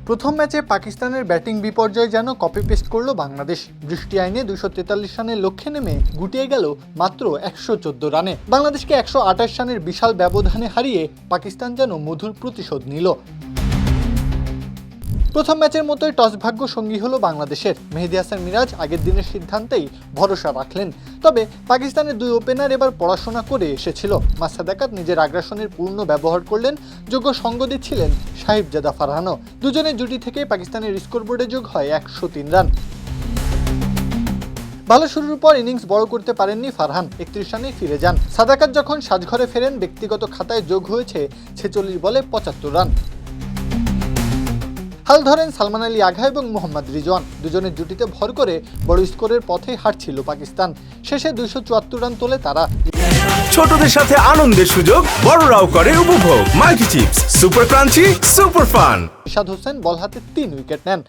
প্রথম ম্যাচে পাকিস্তানের ব্যাটিং বিপর্যয় যেন কপি পেস্ট করল বাংলাদেশ। বৃষ্টি আইনে 243 রানের লক্ষ্যে নেমে গুটিয়ে গেল মাত্র 114 রানে। বাংলাদেশকে 128 রানের বিশাল ব্যবধানে হারিয়ে পাকিস্তান যেন মধুর প্রতিশোধ নিল। প্রথম ম্যাচের মতোই টস ভাগ্য সঙ্গী হলো বাংলাদেশের। মেহেদী হাসান মিরাজ আগের দিনের সিদ্ধান্তেই ভরসা রাখলেন। তবে পাকিস্তানের দুই ওপেনার এবার পড়াশোনা করে এসেছিল। মাসাদাকাত নিজের আগ্রাসনের পূর্ণ ব্যবহার করলেন, যোগ্য সঙ্গ দিচ্ছিলেন সাহিবজাদা ফারহানও। দুজনের জুটি থেকেই পাকিস্তানের স্কোরবোর্ডে যোগ হয় 103 রান। ভালো শুরুর পর ইনিংস বড় করতে পারেননি ফারহান, 31 রানেই ফিরে যান। সাদাকাত যখন সাজঘরে ফেরেন, ব্যক্তিগত খাতায় যোগ হয়েছে 46 বলে 75 রান। হাল ধরেন সালমান আলী আগা এবং মোহাম্মদ রিজওয়ান। দুজনের জুটিতে ভর করে বড় স্কোরের পথে হাঁটছিল পাকিস্তান। শেষে 274 রান তোলে তারা। ছোটদের সাথে আনন্দের সুযোগ, বড়রাও করে উপভোগ। Multi chips, super crunchy, super fun. Ishad Hossain ball হাতে 3 উইকেট নেন।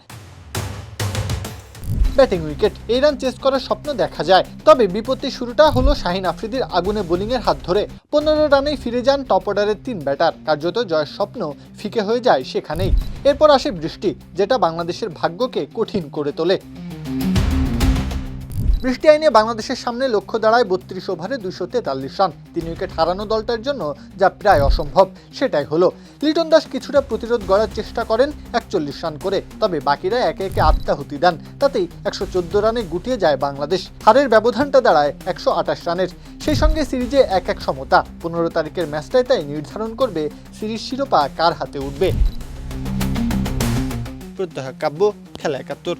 ব্যাটিং উইকেট, এই রান চেস করার স্বপ্ন দেখা যায়। তবে বিপত্তির শুরুটা হলো শাহিন আফ্রিদির আগুনে বোলিংয়ের হাত ধরে। 15 রানেই ফিরে যান টপ অর্ডারের 3 ব্যাটার। কার্যত জয়ের স্বপ্ন ফিকে হয়ে যায় সেখানেই। এরপর আসে বৃষ্টি, যেটা বাংলাদেশের ভাগ্যকে কঠিন করে তোলে। বৃষ্টি আইনে বাংলাদেশের সামনে লক্ষ্য দাঁড়ায় 32 ওভারে 243 রান। 3 উইকেট হারানো দলটার জন্য যা প্রায় অসম্ভব, সেটাই হলো। লিটন দাস কিছুটা প্রতিরোধ গড়ার চেষ্টা করেন 41 রান করে। তবে বাকিরা একে একে আত্মাহুতি দেন। তাতেই 114 রানে গুটিয়ে যায় বাংলাদেশ। হারের ব্যবধানটা দাঁড়ায় 128 রানের। সেই সঙ্গে সিরিজে 1-1 সমতা। 15 তারিখের ম্যাচটাই তাই নির্ধারণ করবে সিরিজ শিরোপা কার হাতে উঠবে। প্রত্যহ কাব্য, খেলা 71।